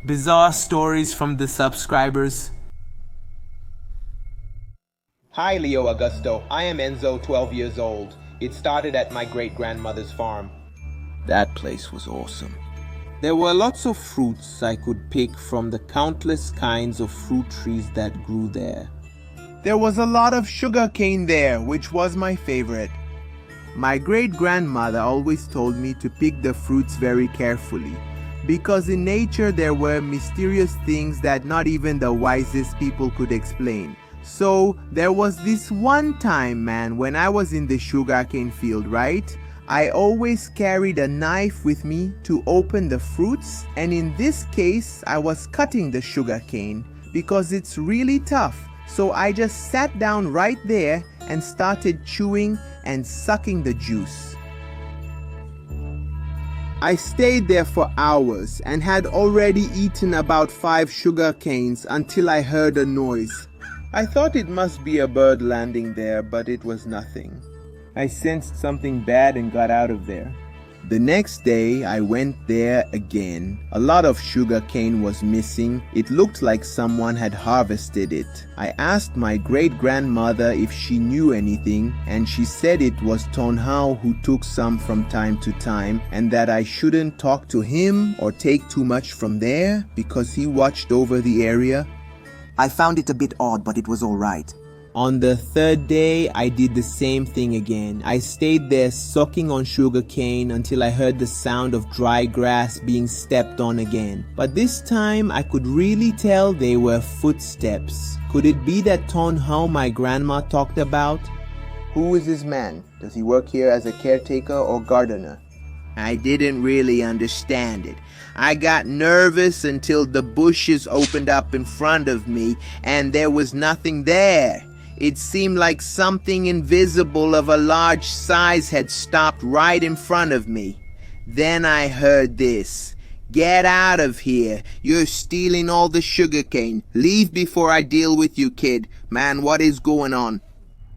Bizarre stories from the subscribers. Hi Leo Augusto, I am Enzo, 12 years old. It started at my great-grandmother's farm. That place was awesome. There were lots of fruits I could pick from the countless kinds of fruit trees that grew there. There was a lot of sugarcane there, which was my favorite. My great-grandmother always told me to pick the fruits very carefully, because in nature there were mysterious things that not even the wisest people could explain. So there was this one time, man, when I was in the sugarcane field, right? I always carried a knife with me to open the fruits, and in this case I was cutting the sugarcane because it's really tough. So I just sat down right there and started chewing and sucking the juice. I stayed there for hours and had already eaten about 5 sugar canes until I heard a noise. I thought it must be a bird landing there, but it was nothing. I sensed something bad and got out of there. The next day, I went there again. A lot of sugar cane was missing. It looked like someone had harvested it. I asked my great-grandmother if she knew anything, and she said it was Tonhao who took some from time to time, and that I shouldn't talk to him or take too much from there because he watched over the area. I found it a bit odd, but it was alright. On the third day, I did the same thing again. I stayed there sucking on sugar cane until I heard the sound of dry grass being stepped on again. But this time, I could really tell they were footsteps. Could it be that Tonhao my grandma talked about? Who is this man? Does he work here as a caretaker or gardener? I didn't really understand it. I got nervous until the bushes opened up in front of me and there was nothing there. It seemed like something invisible of a large size had stopped right in front of me. Then I heard this. Get out of here. You're stealing all the sugarcane. Leave before I deal with you, kid. Man, what is going on?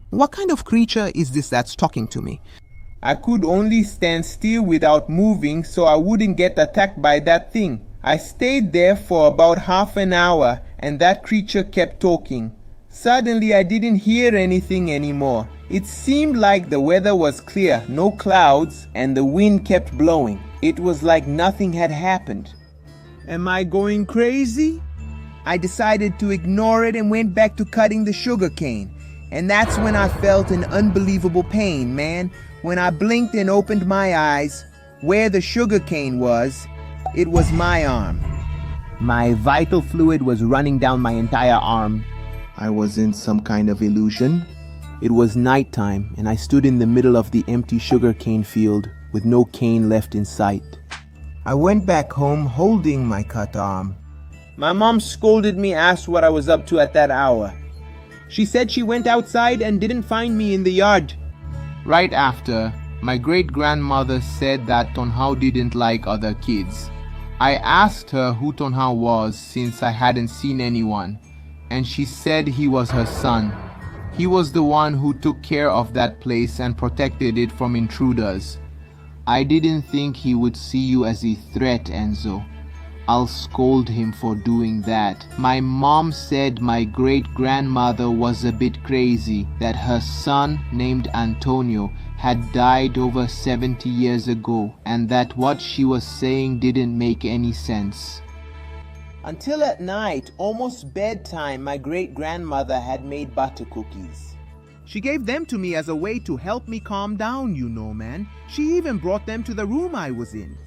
What kind of creature is this that's talking to me? I could only stand still without moving so I wouldn't get attacked by that thing. I stayed there for about half an hour and that creature kept talking. Suddenly I didn't hear anything anymore. It seemed like the weather was clear, no clouds, and the wind kept blowing. It was like nothing had happened. Am I going crazy? I decided to ignore it and went back to cutting the sugarcane. And that's when I felt an unbelievable pain, man. When I blinked and opened my eyes, where the sugarcane was, it was my arm. My vital fluid was running down my entire arm. I was in some kind of illusion. It was nighttime, and I stood in the middle of the empty sugarcane field with no cane left in sight. I went back home holding my cut arm. My mom scolded me, asked what I was up to at that hour. She said she went outside and didn't find me in the yard. Right after, my great-grandmother said that Tonhao didn't like other kids. I asked her who Tonhao was since I hadn't seen anyone, and she said he was her son. He was the one who took care of that place and protected it from intruders. I didn't think he would see you as a threat, Enzo. I'll scold him for doing that. My mom said my great-grandmother was a bit crazy, that her son, named Antonio, had died over 70 years ago, and that what she was saying didn't make any sense. Until at night, almost bedtime, my great-grandmother had made butter cookies. She gave them to me as a way to help me calm down, you know, man. She even brought them to the room I was in.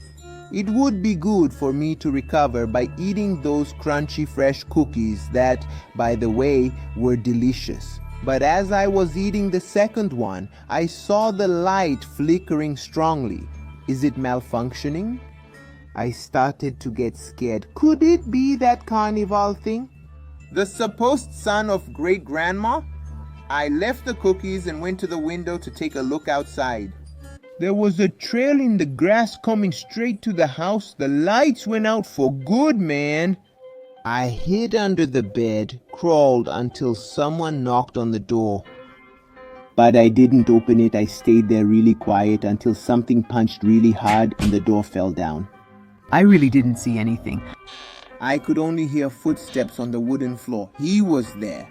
It would be good for me to recover by eating those crunchy fresh cookies that, by the way, were delicious. But as I was eating the second one, I saw the light flickering strongly. Is it malfunctioning? I started to get scared. Could it be that carnival thing? The supposed son of great-grandma? I left the cookies and went to the window to take a look outside. There was a trail in the grass coming straight to the house. The lights went out for good, man. I hid under the bed, crawled until someone knocked on the door. But I didn't open it. I stayed there really quiet until something punched really hard and the door fell down. I really didn't see anything. I could only hear footsteps on the wooden floor. He was there.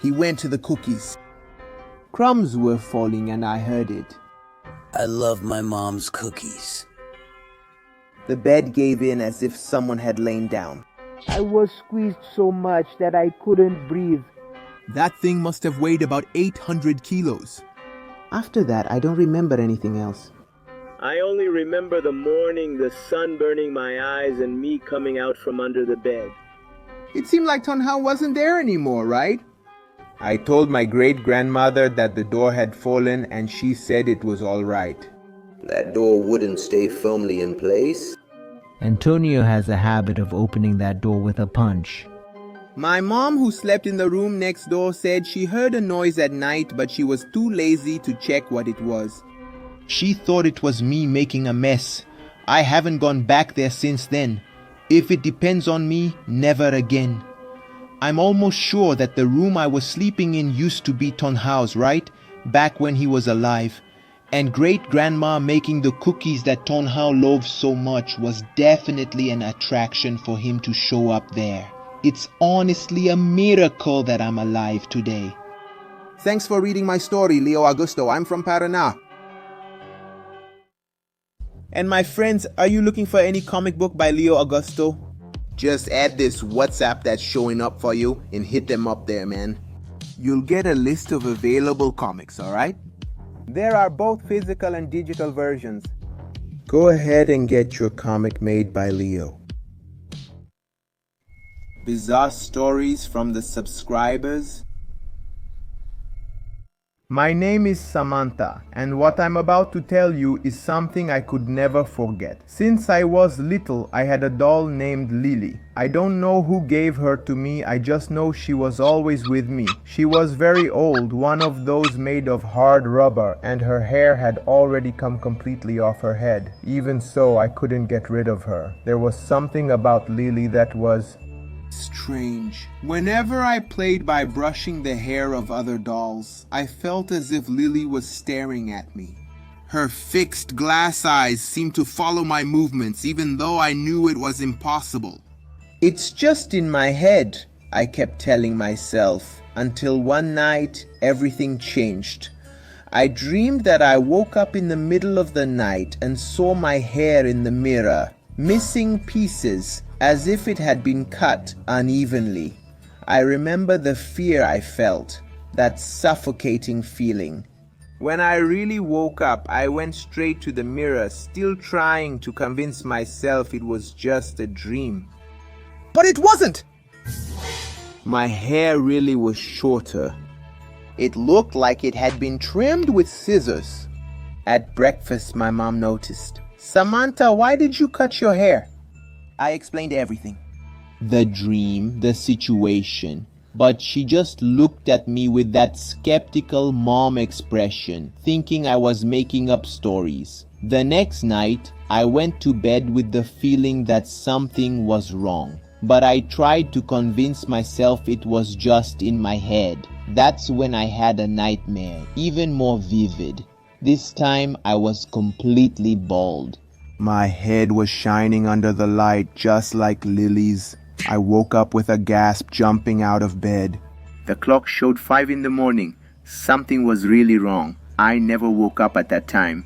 He went to the cookies. Crumbs were falling and I heard it. I love my mom's cookies. The bed gave in as if someone had lain down. I was squeezed so much that I couldn't breathe. That thing must have weighed about 800 kilos. After that, I don't remember anything else. I only remember the morning, the sun burning my eyes, and me coming out from under the bed. It seemed like Tonhao wasn't there anymore, right? I told my great-grandmother that the door had fallen and she said it was all right. That door wouldn't stay firmly in place. Antonio has a habit of opening that door with a punch. My mom, who slept in the room next door, said she heard a noise at night, but she was too lazy to check what it was. She thought it was me making a mess. I haven't gone back there since then. If it depends on me, never again. I'm almost sure that the room I was sleeping in used to be Tonhao's, right? Back when he was alive. And great-grandma making the cookies that Tonhao loves so much was definitely an attraction for him to show up there. It's honestly a miracle that I'm alive today. Thanks for reading my story, Leo Augusto. I'm from Paraná. And my friends, are you looking for any comic book by Leo Augusto? Just add this WhatsApp that's showing up for you and hit them up there, man. You'll get a list of available comics, alright? There are both physical and digital versions. Go ahead and get your comic made by Leo. Bizarre stories from the subscribers. My name is Samanta, and what I'm about to tell you is something I could never forget. Since I was little, I had a doll named Lili. I don't know who gave her to me, I just know she was always with me. She was very old, one of those made of hard rubber, and her hair had already come completely off her head. Even so, I couldn't get rid of her. There was something about Lili that was strange. Whenever I played by brushing the hair of other dolls, I felt as if Lili was staring at me. Her fixed glass eyes seemed to follow my movements even though I knew it was impossible. It's just in my head, I kept telling myself, until one night everything changed. I dreamed that I woke up in the middle of the night and saw my hair in the mirror, missing pieces, as if it had been cut unevenly. I remember the fear I felt, that suffocating feeling. When I really woke up, I went straight to the mirror, still trying to convince myself it was just a dream. But it wasn't! My hair really was shorter. It looked like it had been trimmed with scissors. At breakfast, my mom noticed. Samanta, why did you cut your hair? I explained everything. The dream, the situation. But she just looked at me with that skeptical mom expression, thinking I was making up stories. The next night, I went to bed with the feeling that something was wrong. But I tried to convince myself it was just in my head. That's when I had a nightmare, even more vivid. This time I was completely bald. My head was shining under the light just like Lili's. I woke up with a gasp, jumping out of bed. The clock showed 5 in the morning. Something was really wrong. I never woke up at that time.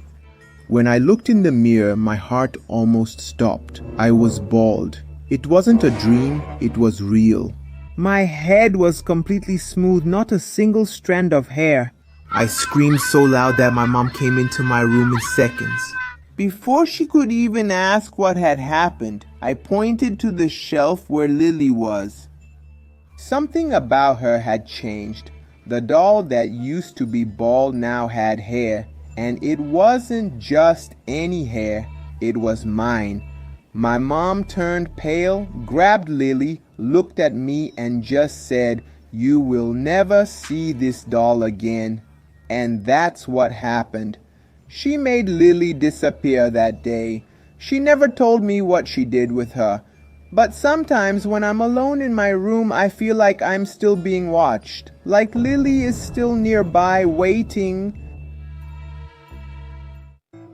When I looked in the mirror, my heart almost stopped. I was bald. It wasn't a dream, it was real. My head was completely smooth, not a single strand of hair. I screamed so loud that my mom came into my room in seconds. Before she could even ask what had happened, I pointed to the shelf where Lili was. Something about her had changed. The doll that used to be bald now had hair, and it wasn't just any hair, it was mine. My mom turned pale, grabbed Lili, looked at me and just said, "You will never see this doll again." And that's what happened. She made Lili disappear that day. She never told me what she did with her. But sometimes when I'm alone in my room, I feel like I'm still being watched. Like Lili is still nearby waiting.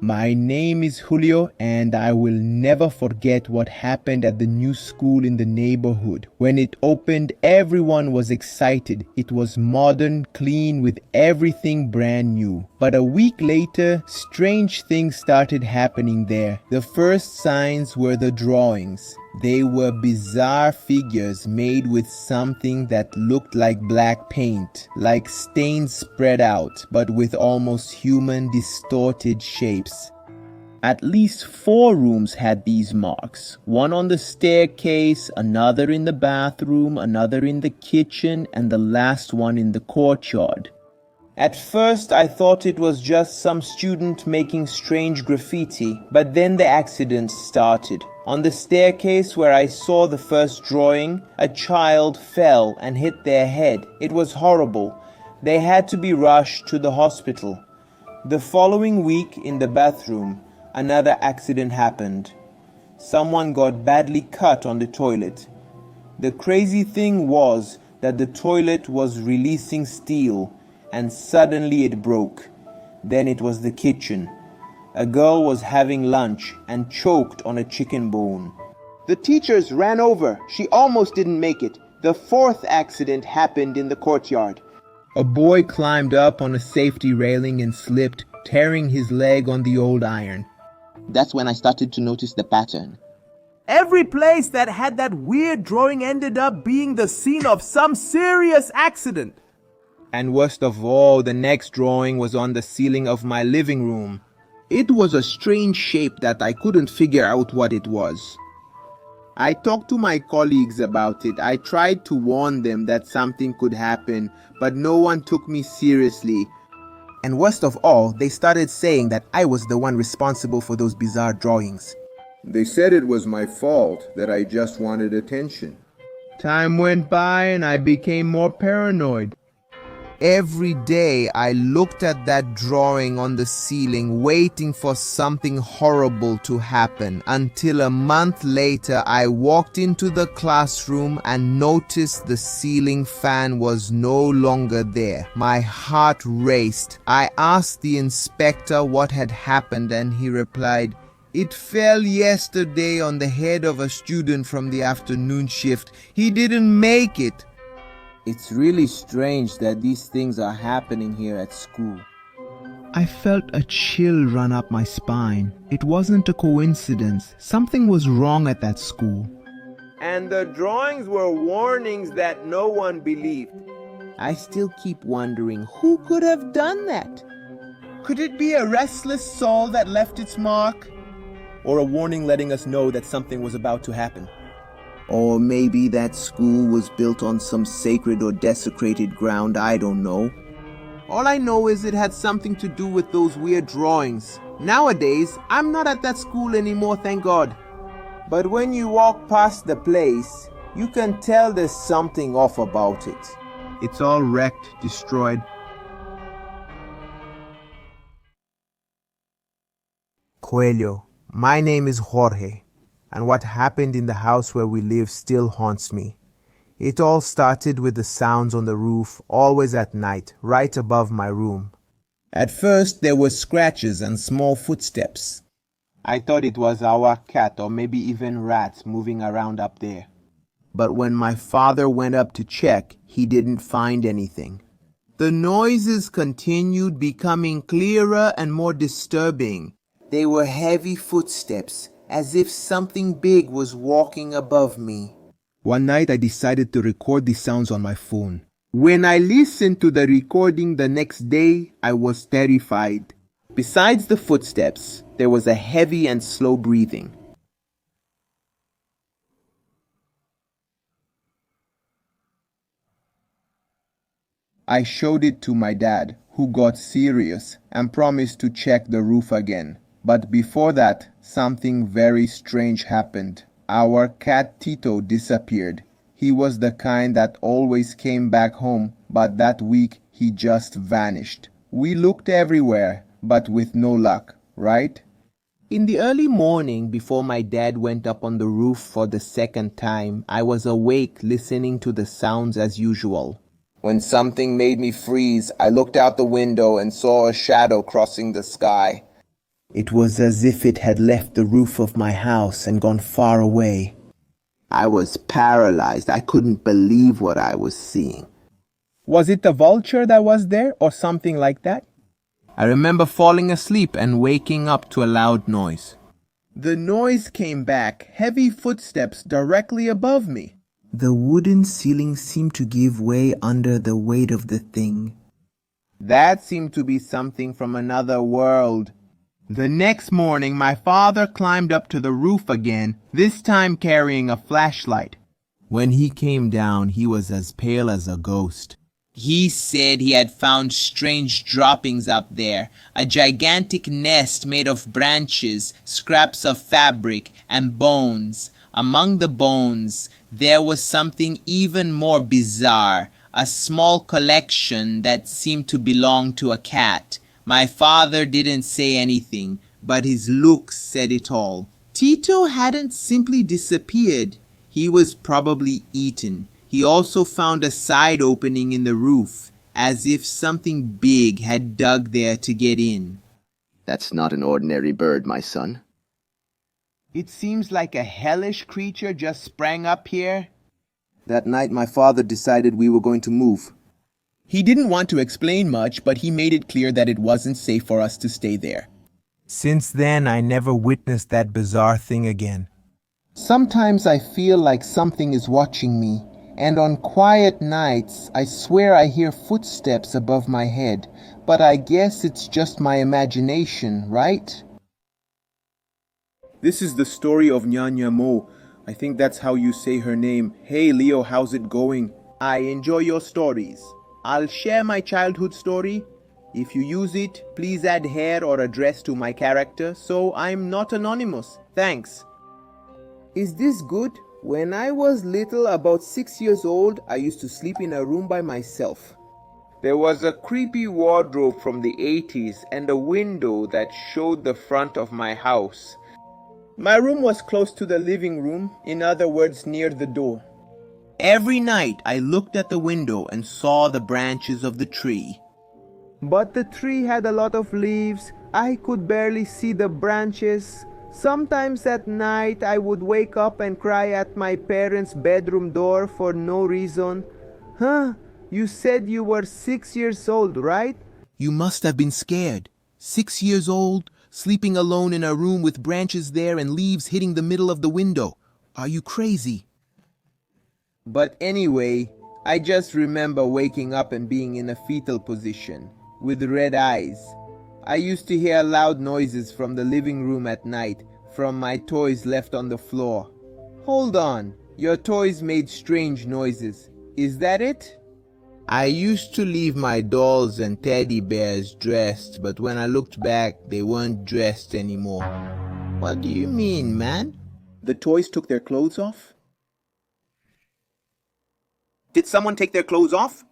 My name is Julio, and I will never forget what happened at the new school in the neighborhood. When it opened, everyone was excited. It was modern, clean, with everything brand new. But a week later, strange things started happening there. The first signs were the drawings. They were bizarre figures made with something that looked like black paint, like stains spread out, but with almost human distorted shapes. At least 4 rooms had these marks. One on the staircase, another in the bathroom, another in the kitchen, and the last one in the courtyard. At first, I thought it was just some student making strange graffiti, but then the accidents started. On the staircase where I saw the first drawing, a child fell and hit their head. It was horrible. They had to be rushed to the hospital. The following week, in the bathroom, another accident happened. Someone got badly cut on the toilet. The crazy thing was that the toilet was releasing steel, and suddenly it broke. Then it was the kitchen. A girl was having lunch and choked on a chicken bone. The teachers ran over. She almost didn't make it. The 4th accident happened in the courtyard. A boy climbed up on a safety railing and slipped, tearing his leg on the old iron. That's when I started to notice the pattern. Every place that had that weird drawing ended up being the scene of some serious accident. And worst of all, the next drawing was on the ceiling of my living room. It was a strange shape that I couldn't figure out what it was. I talked to my colleagues about it. I tried to warn them that something could happen, but no one took me seriously. And worst of all, they started saying that I was the one responsible for those bizarre drawings. They said it was my fault, that I just wanted attention. Time went by and I became more paranoid. Every day I looked at that drawing on the ceiling, waiting for something horrible to happen, until a month later I walked into the classroom and noticed the ceiling fan was no longer there. My heart raced. I asked the inspector what had happened, and he replied, "It fell yesterday on the head of a student from the afternoon shift. He didn't make it." It's really strange that these things are happening here at school. I felt a chill run up my spine. It wasn't a coincidence. Something was wrong at that school. And the drawings were warnings that no one believed. I still keep wondering, who could have done that? Could it be a restless soul that left its mark? Or a warning letting us know that something was about to happen? Or maybe that school was built on some sacred or desecrated ground, I don't know. All I know is it had something to do with those weird drawings. Nowadays, I'm not at that school anymore, thank God. But when you walk past the place, you can tell there's something off about it. It's all wrecked, destroyed. Coelho, my name is Jorge, and what happened in the house where we live still haunts me. It all started with the sounds on the roof, always at night, right above my room. At first, there were scratches and small footsteps. I thought it was our cat or maybe even rats moving around up there. But when my father went up to check, he didn't find anything. The noises continued, becoming clearer and more disturbing. They were heavy footsteps, as if something big was walking above me. One night I decided to record the sounds on my phone. When I listened to the recording the next day, I was terrified. Besides the footsteps, there was a heavy and slow breathing. I showed it to my dad, who got serious and promised to check the roof again. But before that, something very strange happened. Our cat Tito disappeared. He was the kind that always came back home, but that week he just vanished. We looked everywhere, but with no luck, right? In the early morning, before my dad went up on the roof for the second time, I was awake listening to the sounds as usual. When something made me freeze, I looked out the window and saw a shadow crossing the sky. It was as if it had left the roof of my house and gone far away. I was paralyzed. I couldn't believe what I was seeing. Was it the vulture that was there or something like that? I remember falling asleep and waking up to a loud noise. The noise came back, heavy footsteps directly above me. The wooden ceiling seemed to give way under the weight of the thing. That seemed to be something from another world. The next morning, my father climbed up to the roof again, this time carrying a flashlight. When he came down, he was as pale as a ghost. He said he had found strange droppings up there, a gigantic nest made of branches, scraps of fabric, and bones. Among the bones, there was something even more bizarre, a small collection that seemed to belong to a cat. My father didn't say anything, but his looks said it all. Tito hadn't simply disappeared. He was probably eaten. He also found a side opening in the roof, as if something big had dug there to get in. That's not an ordinary bird, my son. It seems like a hellish creature just sprang up here. That night my father decided we were going to move. He didn't want to explain much, but he made it clear that it wasn't safe for us to stay there. Since then, I never witnessed that bizarre thing again. Sometimes I feel like something is watching me, and on quiet nights I swear I hear footsteps above my head, but I guess it's just my imagination, right? This is the story of Nyanya Mo. I think that's how you say her name. Hey Leo, how's it going? I enjoy your stories. I'll share my childhood story. If you use it, please add hair or address to my character so I'm not anonymous. Thanks. Is this good? When I was little, about 6 years old, I used to sleep in a room by myself. There was a creepy wardrobe from the 80s and a window that showed the front of my house. My room was close to the living room, in other words, near the door. Every night I looked at the window and saw the branches of the tree. But the tree had a lot of leaves. I could barely see the branches. Sometimes at night I would wake up and cry at my parents' bedroom door for no reason. Huh? You said you were 6 years old, right? You must have been scared. 6 years old, sleeping alone in a room with branches there and leaves hitting the middle of the window. Are you crazy? But anyway, I just remember waking up and being in a fetal position, with red eyes. I used to hear loud noises from the living room at night, from my toys left on the floor. Hold on, your toys made strange noises. Is that it? I used to leave my dolls and teddy bears dressed, but when I looked back, they weren't dressed anymore. What do you mean, man? The toys took their clothes off? Did someone take their clothes off?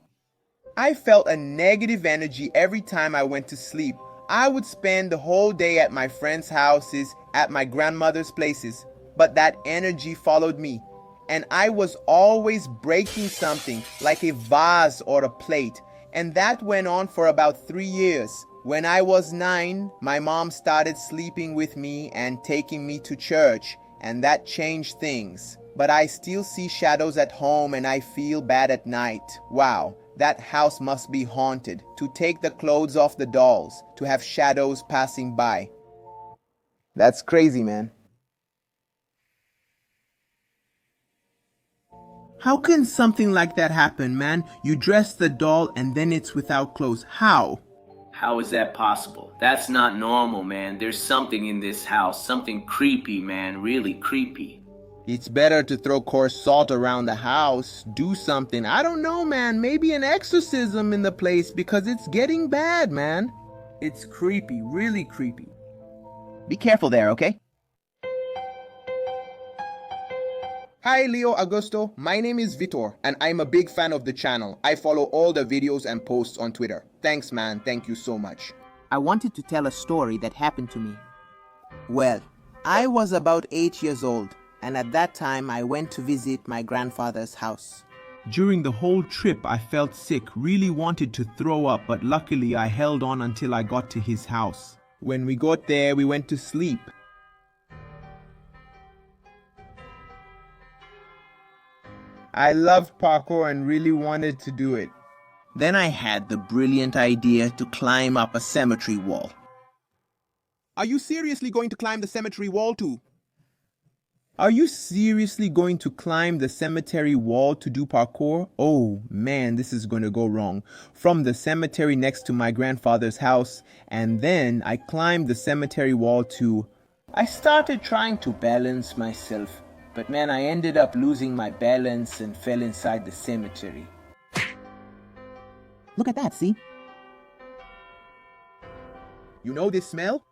I felt a negative energy every time I went to sleep. I would spend the whole day at my friends' houses, at my grandmother's places, but that energy followed me. And I was always breaking something, like a vase or a plate. And that went on for about 3 years. When I was 9, my mom started sleeping with me and taking me to church, and that changed things. But I still see shadows at home and I feel bad at night. Wow, that house must be haunted. To take the clothes off the dolls, to have shadows passing by. That's crazy, man. How can something like that happen, man? You dress the doll and then it's without clothes. How? How is that possible? That's not normal, man. There's something in this house. Something creepy, man. Really creepy. It's better to throw coarse salt around the house. Do something. I don't know, man. Maybe an exorcism in the place because it's getting bad, man. It's creepy. Really creepy. Be careful there, okay? Hi Leo Augusto, my name is Vitor and I'm a big fan of the channel. I follow all the videos and posts on Twitter. Thanks man, thank you so much. I wanted to tell a story that happened to me. Well, I was about 8 years old, and at that time I went to visit my grandfather's house. During the whole trip, I felt sick, really wanted to throw up, but luckily I held on until I got to his house. When we got there, we went to sleep. I loved parkour and really wanted to do it. Then I had the brilliant idea to climb up a cemetery wall. Are you seriously going to climb the cemetery wall too? Are you seriously going to climb the cemetery wall to do parkour? Oh man, this is going to go wrong. From the cemetery next to my grandfather's house, and then I climbed the cemetery wall too. I started trying to balance myself, but man, I ended up losing my balance and fell inside the cemetery. Look at that, see? You know this smell?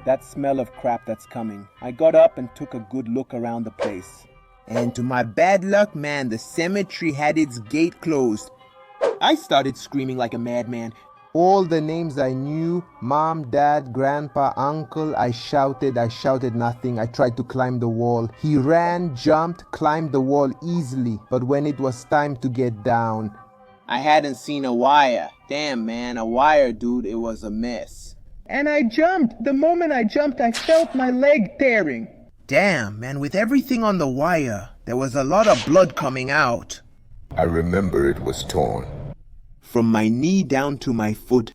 That smell of crap that's coming. I got up and took a good look around the place. And to my bad luck, man, the cemetery had its gate closed. I started screaming like a madman. All the names I knew, mom, dad, grandpa, uncle, I shouted nothing. I tried to climb the wall. He ran, jumped, climbed the wall easily. But when it was time to get down, I hadn't seen a wire. Damn, man, a wire, dude, it was a mess. and I jumped. The moment I jumped, I felt my leg tearing. Damn, man, with everything on the wire, there was a lot of blood coming out. I remember it was torn. From my knee down to my foot.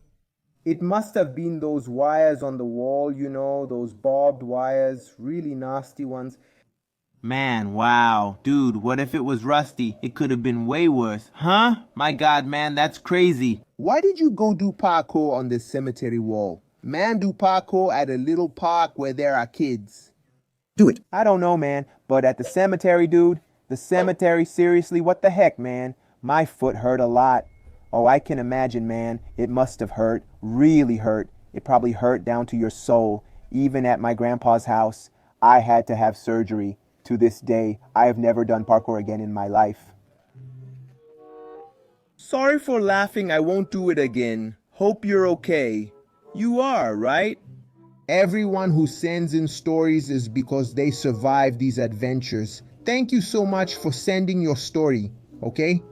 It must have been those wires on the wall, you know, those barbed wires, really nasty ones. Man, wow. Dude, what if it was rusty? It could have been way worse. Huh? My God, man, that's crazy. Why did you go do parkour on this cemetery wall? Man, do parkour at a little park where there are kids. Do it. I don't know, man, but at the cemetery, dude, the cemetery, seriously, what the heck, man? My foot hurt a lot. Oh, I can imagine, man. It must have hurt, really hurt. It probably hurt down to your soul. Even at my grandpa's house, I had to have surgery. To this day, I have never done parkour again in my life. Sorry for laughing, I won't do it again. Hope you're okay. You are, right? Everyone who sends in stories is because they survived these adventures. Thank you so much for sending your story, okay?